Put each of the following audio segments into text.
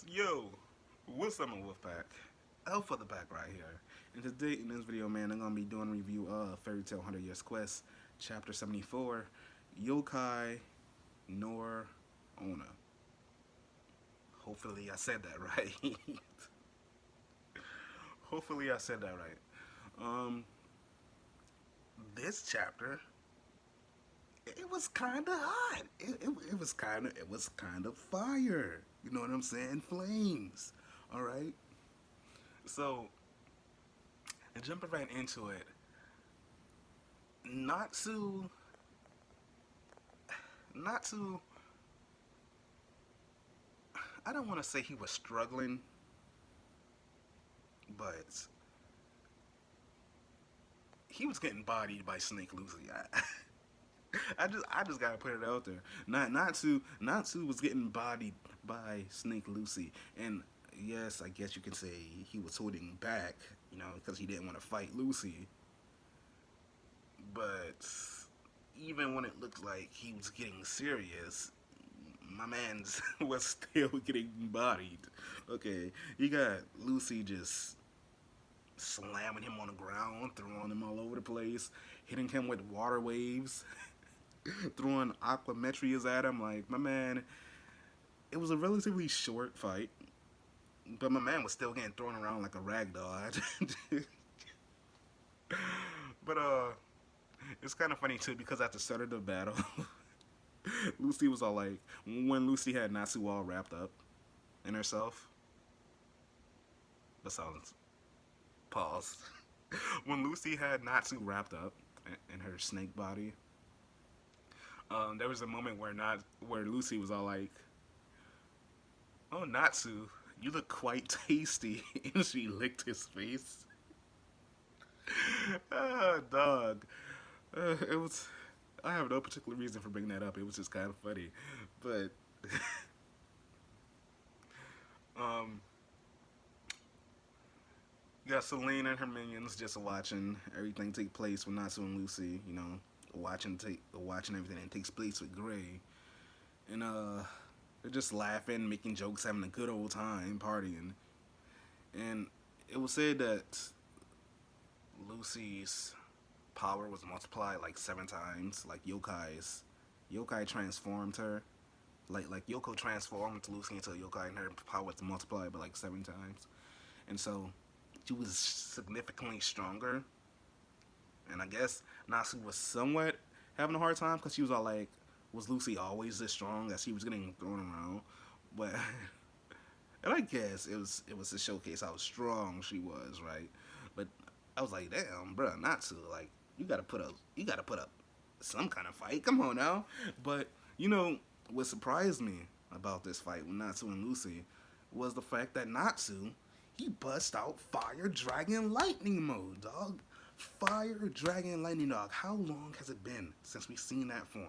Yo, what's up, my Wolfpack? Elf of the pack right here. And today in this video, man, I'm gonna be doing a review of Fairy Tale 100 Years Quest, Chapter 74, Yokai Nure-Onna. Hopefully, I said that right. Hopefully, I said that right. Um, this chapter, it was kind of hot. It was kind of fire. You know what I'm saying? Flames. All right. So, and jumping right into it, not to not to I don't want to say he was struggling, but he was getting bodied by Snake Lucy. I just gotta put it out there. Not to was getting bodied by Snake Lucy, and yes, I guess you can say he was holding back, because he didn't want to fight Lucy. But even when it looked like he was getting serious, my man's was still getting bodied. Okay, you got Lucy just slamming him on the ground, throwing him all over the place, hitting him with water waves, throwing aquametrias at him. Like, my man, it was a relatively short fight, but my man was still getting thrown around like a rag doll. But it's kind of funny too because at the start of the battle, Lucy was all like, when Lucy had Natsu all wrapped up in herself. That sounds pause. When Lucy had Natsu wrapped up in her snake body, there was a moment where Lucy was all like, "Oh, Natsu, you look quite tasty," and she licked his face. Ah, dog. It was. I have no particular reason for bringing that up. It was just kind of funny, but um, you got Selene and her minions just watching everything take place with Natsu and Lucy. Watching everything that takes place with Gray, and they're just laughing, making jokes, having a good old time, partying. And it was said that Lucy's power was multiplied like 7 times, like Yokai's. Yokai transformed her. Like Yoko transformed Lucy into a yokai, and her power was multiplied by like 7 times. And so she was significantly stronger. And I guess Natsu was somewhat having a hard time because she was all like, was Lucy always this strong that she was getting thrown around? But and I guess it was to showcase how strong she was, right? But I was like, damn, bro, Natsu, like you gotta put up some kind of fight. Come on now. But what surprised me about this fight with Natsu and Lucy was the fact that Natsu, he bust out Fire Dragon Lightning mode, dog. Fire Dragon Lightning, dog. How long has it been since we've seen that form?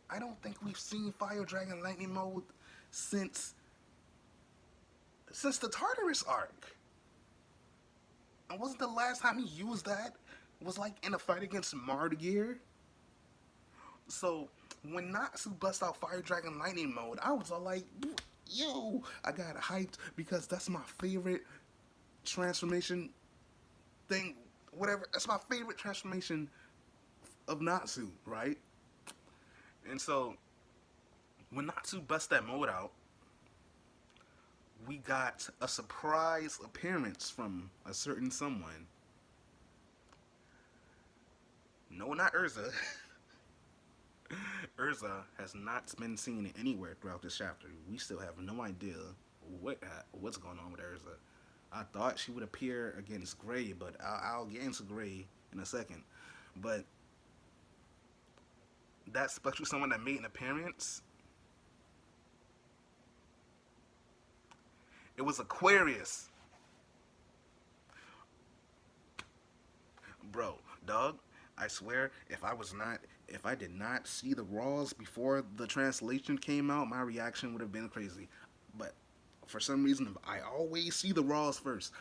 I don't think we've seen Fire Dragon Lightning mode since the Tartarus arc. And wasn't the last time he used that was like in a fight against Mardigear? So when Natsu bust out Fire Dragon Lightning mode, I was all like, yo, I got hyped because that's my favorite transformation thing. Whatever, that's my favorite transformation of Natsu, right? And so when Natsu bust that mode out, we got a surprise appearance from a certain someone. No, not Erza. Erza has not been seen anywhere throughout this chapter. We still have no idea what's going on with Erza. I thought she would appear against Gray, but I'll get into Gray in a second. But that special someone that made an appearance, it was Aquarius. Bro, dog, I swear, if I did not see the Raws before the translation came out, my reaction would have been crazy. But for some reason, I always see the Raws first.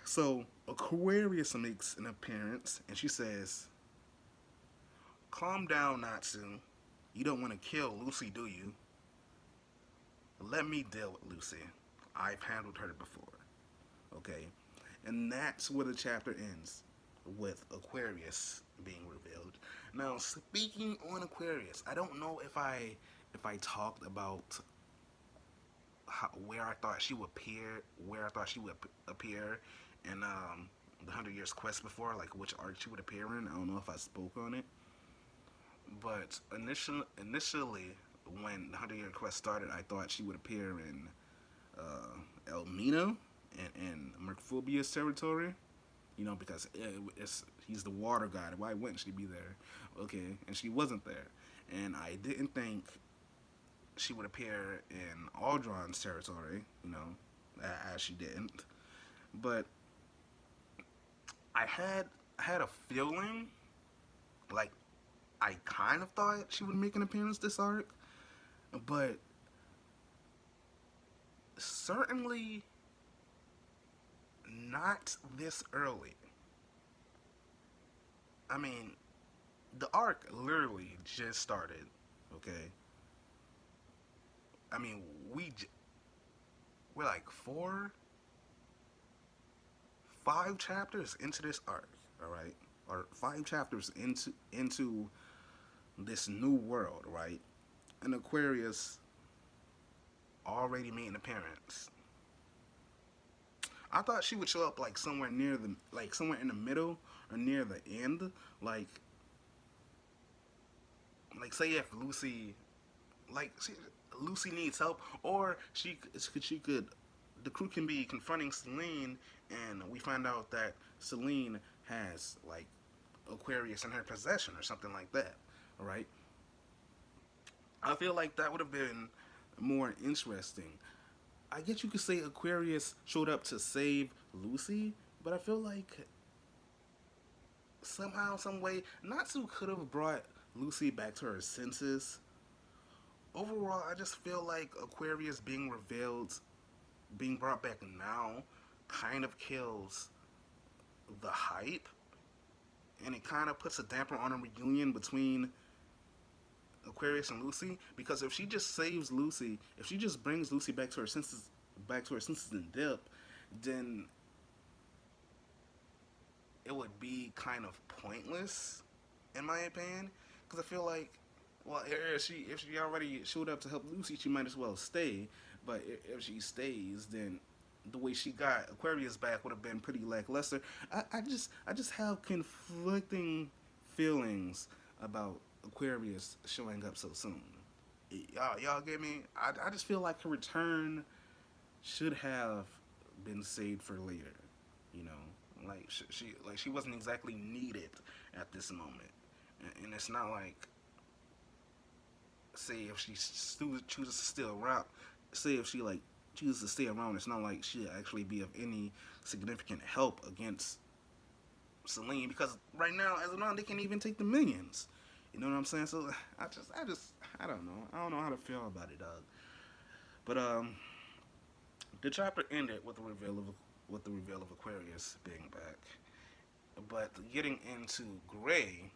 So Aquarius makes an appearance, and she says, "Calm down, Natsu. You don't want to kill Lucy, do you?" Let me deal with Lucy. I've handled her before. Okay? And that's where the chapter ends, with Aquarius being revealed. Now, speaking on Aquarius, I don't know if I talked about where I thought she would appear, where I thought she would appear in the Hundred Years Quest before, like which arc she would appear in. I don't know if I spoke on it, but initially, when the Hundred Year Quest started, I thought she would appear in Elmina and Merphobia's territory. You know, because he's the water god. Why wouldn't she be there? Okay, and she wasn't there, and I didn't think she would appear in Aldron's territory. You know, as she didn't. But I had I had a feeling like I kind of thought she would make an appearance this arc, but certainly not this early. I mean, the arc literally just started. Okay, I mean we're like 5 chapters into this arc. All right, or 5 chapters into this new world, right? And Aquarius already made an appearance. I thought she would show up like somewhere near the like somewhere in the middle or near the end, like say if Lucy needs help, or she could the crew can be confronting Celine, and we find out that Celine has like Aquarius in her possession or something like that. All right, I feel like that would have been more interesting. I guess you could say Aquarius showed up to save Lucy, but I feel like somehow, some way, Natsu could have brought Lucy back to her senses. Overall, I just feel like Aquarius being revealed, being brought back now, kind of kills the hype, and it kind of puts a damper on a reunion between Aquarius and Lucy. Because if she just saves Lucy, if she just brings Lucy back to her senses and dip, then it would be kind of pointless, in my opinion. Because I feel like, well, if she already showed up to help Lucy, she might as well stay. But if she stays, then the way she got Aquarius back would have been pretty lackluster. I just have conflicting feelings about Aquarius showing up so soon. Y'all get me? I just feel like her return should have been saved for later. You know, like she wasn't exactly needed at this moment, and it's not like, say if she chooses to stay around, say if she like chooses to stay around, it's not like she'll actually be of any significant help against Celine, because right now, as of now, they can't even take the minions. You know what I'm saying? So I don't know. I don't know how to feel about it, dog. But the chapter ended with the reveal of Aquarius being back. But getting into Gray,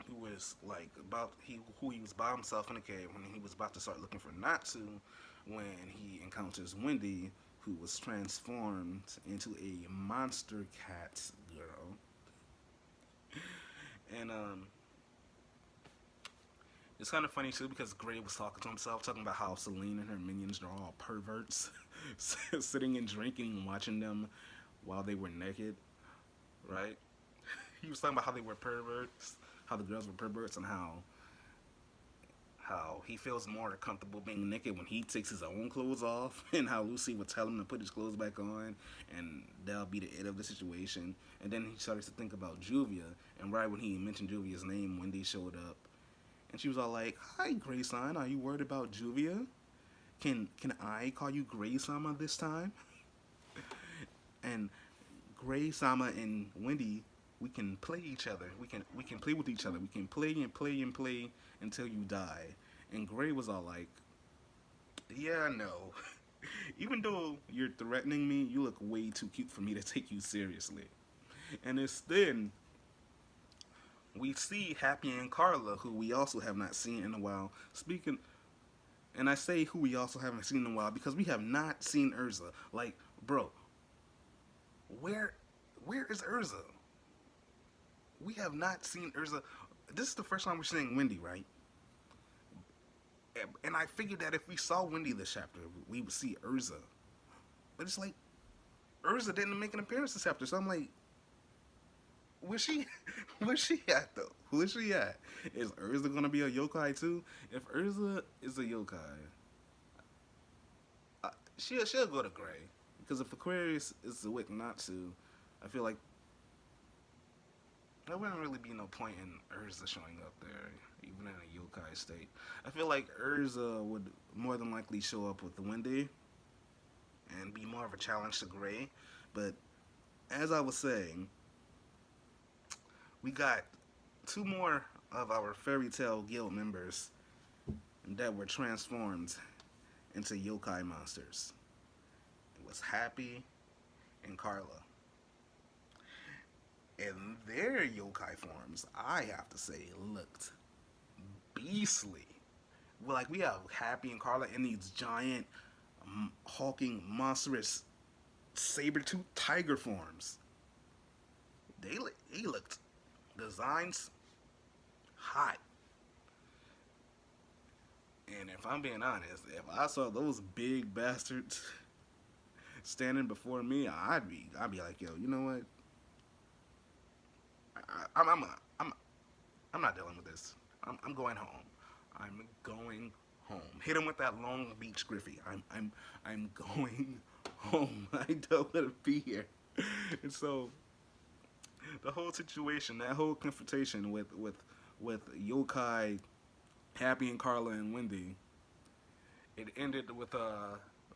who was like who he was by himself in the cave when he was about to start looking for Natsu, when he encounters Wendy, who was transformed into a monster cat girl. And it's kind of funny too, because Gray was talking to himself, talking about how Celine and her minions are all perverts, sitting and drinking and watching them while they were naked, right? He was talking about how they were perverts, how the girls were perverts, and how he feels more comfortable being naked when he takes his own clothes off, and how Lucy would tell him to put his clothes back on, and that'll be the end of the situation. And then he started to think about Juvia, and right when he mentioned Juvia's name, Wendy showed up, and she was all like, "Hi, Grayson, are you worried about Juvia? Can I call you Gray Sama this time?" And Gray Sama and Wendy, we can play each other. We can play with each other. We can play and play and play until you die. And Gray was all like, "Yeah, I know. Even though you're threatening me, you look way too cute for me to take you seriously." And it's then we see Happy and Carla, who we also have not seen in a while, speaking And I say who we also haven't seen in a while because we have not seen Erza. Like, bro, where where is Erza? We have not seen Erza. This is the first time we're seeing Wendy, right? And I figured that if we saw Wendy this chapter, we would see Erza. But it's like Erza didn't make an appearance this chapter, so I'm like, where's she? Where's she at though? Where's she at? Is Erza gonna be a yokai too? If Erza is a yokai, she'll go to Gray because if Aquarius is the Wick Natsu, I feel like there wouldn't really be no point in Erza showing up there, even in a yokai state. I feel like Erza would more than likely show up with Wendy and be more of a challenge to Gray. But as I was saying, we got two more of our fairy tale guild members that were transformed into yokai monsters. It was Happy and Carla. And their yokai forms, I have to say, looked beastly. Well, like we have Happy and Carla in these giant, hulking, monstrous, saber-toothed tiger forms. They looked designs hot. And if I'm being honest, if I saw those big bastards standing before me, I'd be like, yo, you know what? I, I'm, I'm, I'm, I'm not dealing with this. I'm going home. I'm going home. Hit him with that Long Beach Griffey. I'm going home. I don't want to be here. And so the whole situation, that whole confrontation with Yokai, Happy and Carla and Wendy, it ended with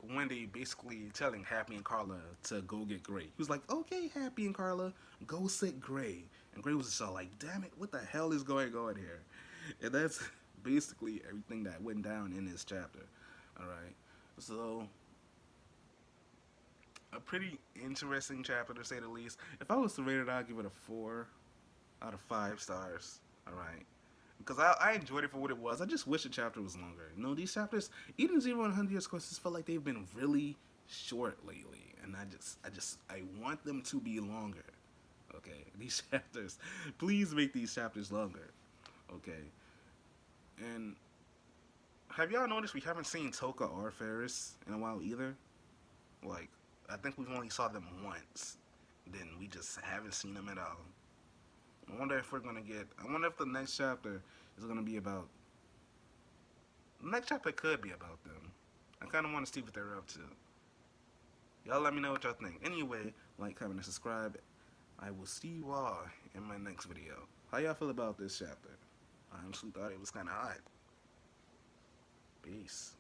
Wendy basically telling Happy and Carla to go get Gray. He was like, "Okay, Happy and Carla, go sit Gray." And Gray was just all like, "Damn it, what the hell is going on here?" And that's basically everything that went down in this chapter. All right, so a pretty interesting chapter to say the least. If I was to rate it, I'd give it a 4 out of 5 stars. All right. Because I enjoyed it for what it was. I just wish the chapter was longer. You know, these chapters, even 0 and 100 Years Quests, felt like they've been really short lately. And I want them to be longer. Okay? These chapters, please make these chapters longer. Okay? And have y'all noticed we haven't seen Touka or Faris in a while either? Like, I think we've only saw them once. Then we just haven't seen them at all. I wonder if I wonder if the next chapter is gonna be about. The next chapter could be about them. I kind of want to see what they're up to. Y'all let me know what y'all think. Anyway, like, comment, and subscribe. I will see you all in my next video. How y'all feel about this chapter? I honestly thought it was kind of hot. Peace.